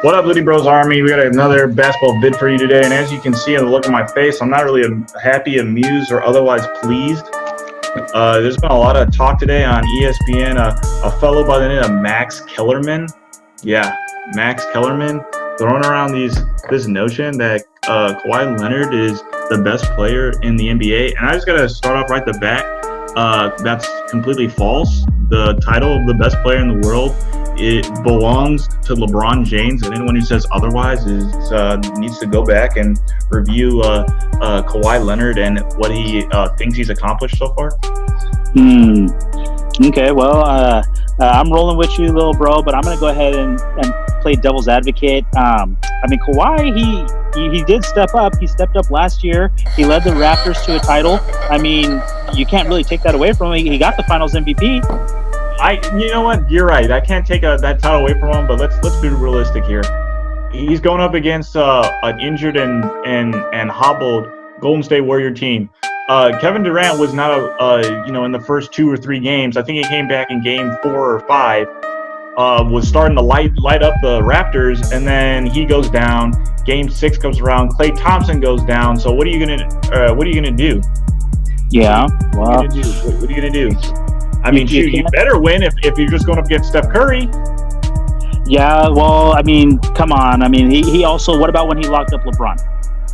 What up, Ludybros Army? We got another basketball vid for you today, and as you can see in the look on my face, I'm not really happy, amused, or otherwise pleased. There's been a lot of talk today on ESPN. A fellow by the name of Max Kellerman, Max Kellerman, throwing around this notion that Kawhi Leonard is the best player in the NBA, and I just gotta start off right the bat. That's completely false. The title of the best player in the world, it belongs to LeBron James, and anyone who says otherwise needs to go back and review Kawhi Leonard and what he thinks he's accomplished so far. Okay, well, I'm rolling with you, little bro, but I'm going to go ahead and play devil's advocate. I mean, Kawhi, he did step up. He stepped up last year. He led the Raptors to a title. I mean, you can't really take that away from him. He got the Finals MVP. You know what? You're right. I can't take that title away from him, but let's be realistic here. He's going up against an injured and hobbled Golden State Warrior team. Kevin Durant was not in the first 2 or 3 games. I think he came back in game 4 or 5. Was starting to light up the Raptors, and then he goes down. Game 6 comes around. Klay Thompson goes down. So what are you gonna do? Yeah. Well, what are you gonna do? I mean, you better win if you're just going up against Steph Curry. Yeah, well, I mean, come on. I mean, he also, what about when he locked up LeBron?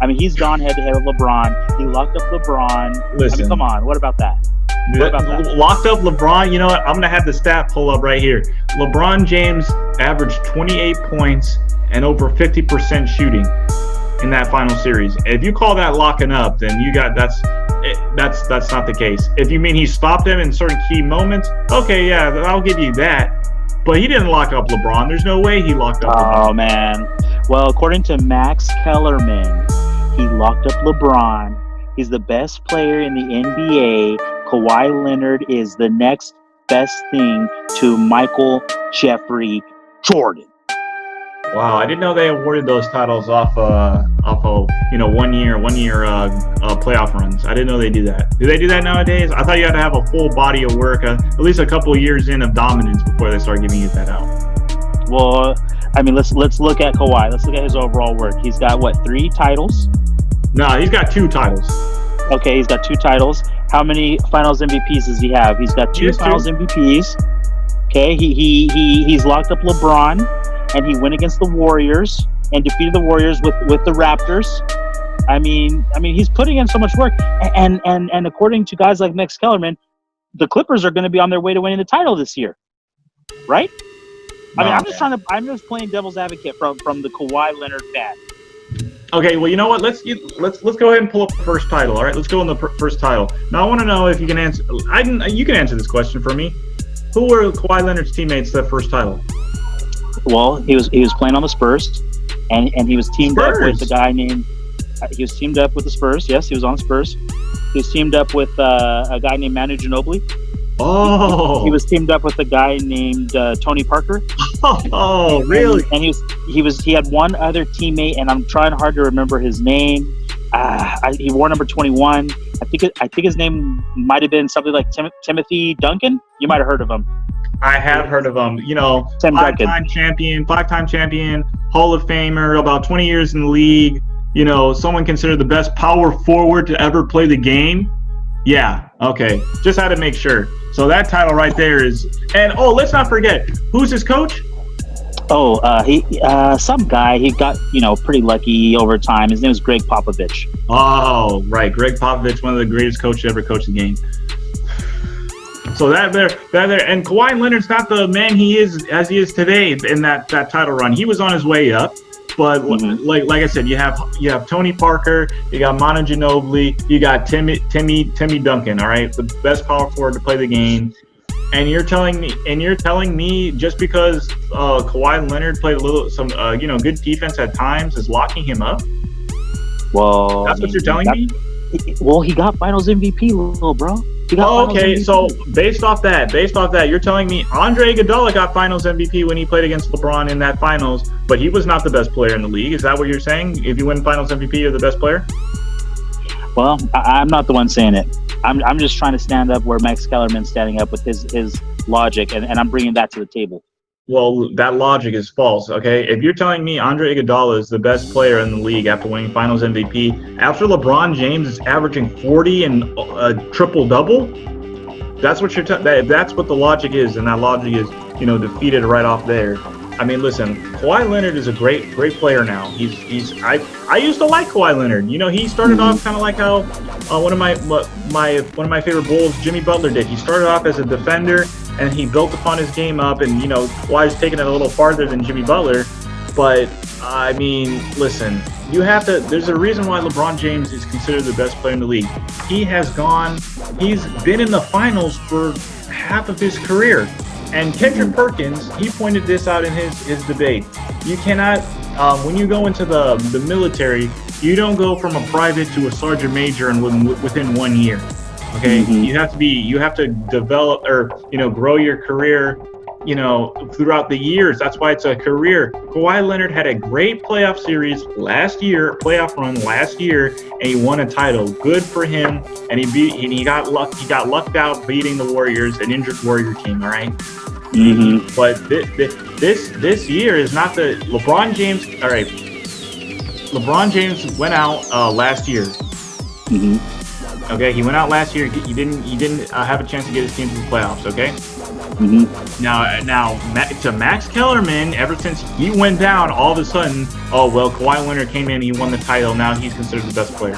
I mean, he's gone head-to-head with LeBron. He locked up LeBron. Listen. I mean, come on. What about that? Locked up LeBron, you know what? I'm going to have the stat pull up right here. LeBron James averaged 28 points and over 50% shooting in that final series. If you call that locking up, then that's not the case. If you mean he stopped him in certain key moments, okay, yeah, I'll give you that. But he didn't lock up LeBron. There's no way he locked up LeBron. Oh, man. Well, according to Max Kellerman, he locked up LeBron. He's the best player in the NBA. Kawhi Leonard is the next best thing to Michael Jeffrey Jordan. Wow, I didn't know they awarded those titles off 1 year playoff runs. I didn't know they do that. Do they do that nowadays? I thought you had to have a full body of work, at least a couple of years in of dominance before they start giving you that out. Well, I mean, let's look at Kawhi. Let's look at his overall work. He's got 3 titles? No, he's got 2 titles. Okay, he's got 2 titles. How many Finals MVPs does he have? He's got 2 Finals MVPs. Okay, he's locked up LeBron, and he went against the Warriors and defeated the Warriors with the Raptors. I mean, he's putting in so much work, and according to guys like Max Kellerman, the Clippers are going to be on their way to winning the title this year, right? I mean, I'm just playing devil's advocate from the Kawhi Leonard fan. Okay, well, you know what? Let's go ahead and pull up the first title. All right, let's go in the first title. Now, I want to know if you can answer. You can answer this question for me. Who were Kawhi Leonard's teammates that first title? Well, he was playing on the Spurs, and he was teamed up with a guy named. He was teamed up with the Spurs. Yes, he was on the Spurs. He was teamed up with a guy named Manu Ginobili. Oh. He was teamed up with a guy named Tony Parker. Oh, really? And he had one other teammate, and I'm trying hard to remember his name. He wore number 21. I think his name might have been something like Timothy Duncan. You might have heard of him. I have heard of him. You know, five-time champion, Hall of Famer, about 20 years in the league. You know, someone considered the best power forward to ever play the game. Yeah, okay. Just had to make sure. So that title right there is, and let's not forget, who's his coach? Some guy. He got, pretty lucky over time. His name was Greg Popovich. Oh, right. Greg Popovich, one of the greatest coaches to ever coach the game. So that there, and Kawhi Leonard's not the man he is as he is today in that title run. He was on his way up, but like I said, you have Tony Parker, you got Manu Ginobili, you got Timmy Duncan. All right, the best power forward to play the game. And you're telling me just because Kawhi Leonard played some good defense at times is locking him up? Well, that's what you're telling me. Well, he got Finals MVP, little bro. Okay, so based off that, you're telling me Andre Iguodala got Finals MVP when he played against LeBron in that Finals, but he was not the best player in the league. Is that what you're saying? If you win Finals MVP, you're the best player? Well, I'm not the one saying it. I'm just trying to stand up where Max Kellerman's standing up with his logic, and I'm bringing that to the table. Well, that logic is false, okay? If you're telling me Andre Iguodala is the best player in the league after winning Finals MVP, after LeBron James is averaging 40 and a triple-double, that's what that's what the logic is, and that logic is, defeated right off there. I mean, listen, Kawhi Leonard is a great player now. I used to like Kawhi Leonard. He started off kind of like how one of my favorite Bulls, Jimmy Butler, did. He started off as a defender, and he built upon his game up, and Kawhi's taking it a little farther than Jimmy Butler. But I mean, listen, there's a reason why LeBron James is considered the best player in the league. He's been in the finals for half of his career. And Kendrick Perkins, he pointed this out in his debate. You cannot, when you go into the military, you don't go from a private to a sergeant major within 1 year. Okay, you have to develop or grow your career, throughout the years. That's why it's a career. Kawhi Leonard had a great playoff run last year, and he won a title. Good for him. And he got lucked out beating the Warriors, an injured Warrior team. All right. But this year is not the LeBron James. All right. LeBron James went out last year. Okay, he went out last year. He didn't have a chance to get his team to the playoffs. Okay. Now to Max Kellerman, ever since he went down, all of a sudden, Kawhi Leonard came in, he won the title. Now he's considered the best player.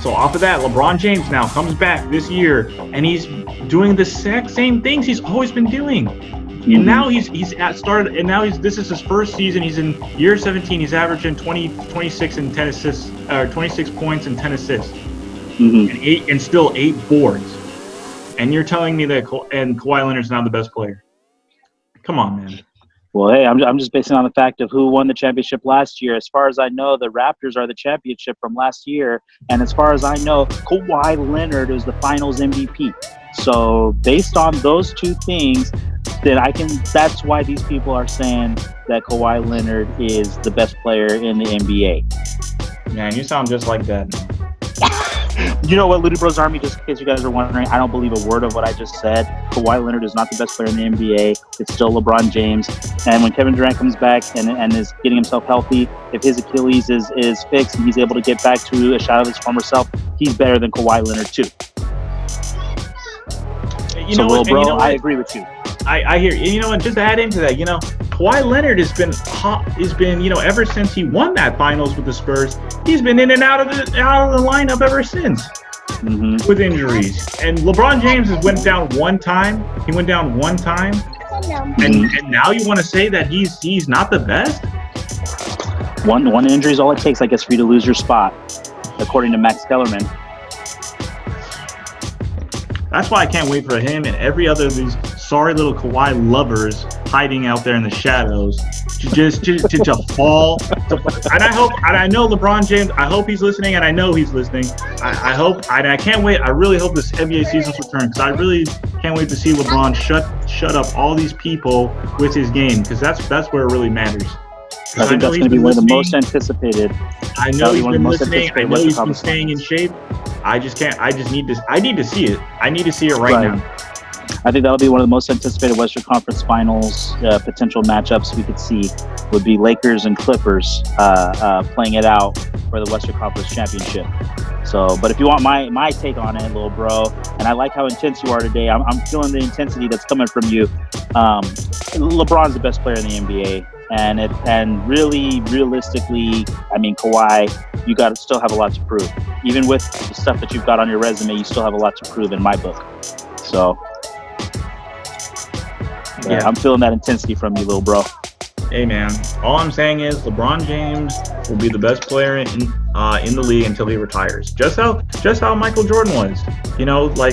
So off of that, LeBron James now comes back this year, and he's doing the exact same things he's always been doing. And now this is his first season. He's in year 17. He's averaging 26 and 10 assists, 26 points and 10 assists, and still 8 boards. And you're telling me that Kawhi Leonard's now the best player? Come on, man. Well, hey, I'm just basing on the fact of who won the championship last year. As far as I know, the Raptors are the championship from last year. And as far as I know, Kawhi Leonard is the Finals MVP. So based on those two things, that's why these people are saying that Kawhi Leonard is the best player in the NBA. Man, you sound just like that. You know what, Ludybros Army, just in case you guys are wondering, I don't believe a word of what I just said. Kawhi Leonard is not the best player in the NBA. It's still LeBron James. And when Kevin Durant comes back and is getting himself healthy, if his Achilles is fixed and he's able to get back to a shot of his former self, he's better than Kawhi Leonard too. I agree with you. I hear you. You know what? Just to add into that, Kawhi Leonard has been ever since he won that finals with the Spurs, he's been in and out of the lineup ever since with injuries. And LeBron James went down one time. He went down one time, and now you want to say that he's not the best? One injury is all it takes, I guess, for you to lose your spot, according to Max Kellerman. That's why I can't wait for him and every other of these sorry little Kawhi lovers hiding out there in the shadows to fall. And I know LeBron James, I hope he's listening, and I know he's listening. I hope, and I can't wait. I really hope this NBA season's return, because I really can't wait to see LeBron shut up all these people with his game, because that's where it really matters. I think that's going to be one of the most anticipated. I know he's been listening. I know he's been staying in shape. I need to see it. I need to see it right now. I think that'll be one of the most anticipated Western Conference Finals potential matchups we could see would be Lakers and Clippers playing it out for the Western Conference Championship. So, but if you want my take on it, little bro, and I like how intense you are today. I'm feeling the intensity that's coming from you. LeBron's the best player in the NBA. And really, realistically, I mean, Kawhi, you got to still have a lot to prove. Even with the stuff that you've got on your resume, you still have a lot to prove in my book. So, yeah, I'm feeling that intensity from you, little bro. Hey, man, all I'm saying is LeBron James will be the best player in the league until he retires. Just how Michael Jordan was.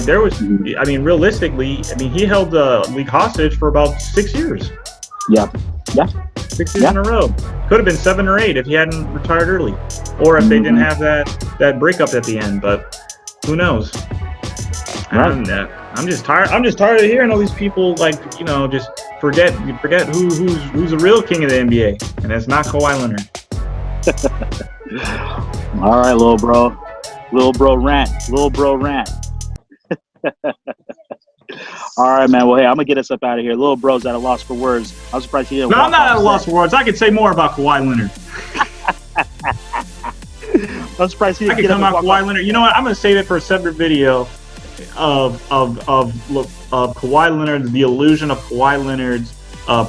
There was, I mean, realistically, he held the league hostage for about 6 years. Yeah. 6 years in a row. Could have been 7 or 8 if he hadn't retired early, or if they didn't have that breakup at the end. But who knows? Right. I'm just tired. I'm just tired of hearing all these people just forget who's the real king of the NBA, and it's not Kawhi Leonard. All right, little bro rant. All right, man. Well, hey, I'm gonna get us up out of here. Little bro's at a loss for words. I'm surprised he didn't. No, I'm not at a loss for words. I could say more about Kawhi Leonard. I'm surprised he didn't. I could come out Kawhi Leonard. You know what? I'm gonna save it for a separate video of Kawhi Leonard, the illusion of Kawhi Leonard's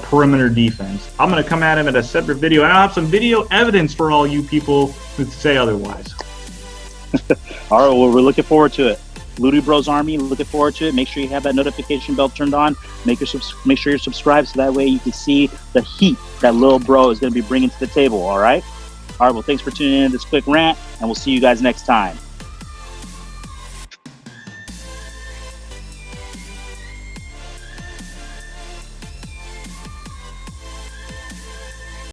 perimeter defense. I'm gonna come at him in a separate video, and I'll have some video evidence for all you people who say otherwise. All right. Well, we're looking forward to it. Ludybros Army, looking forward to it. Make sure you have that notification bell turned on. Make sure you're subscribed so that way you can see the heat that Lil Bro is going to be bringing to the table. All right. Well, thanks for tuning in to this quick rant, and we'll see you guys next time.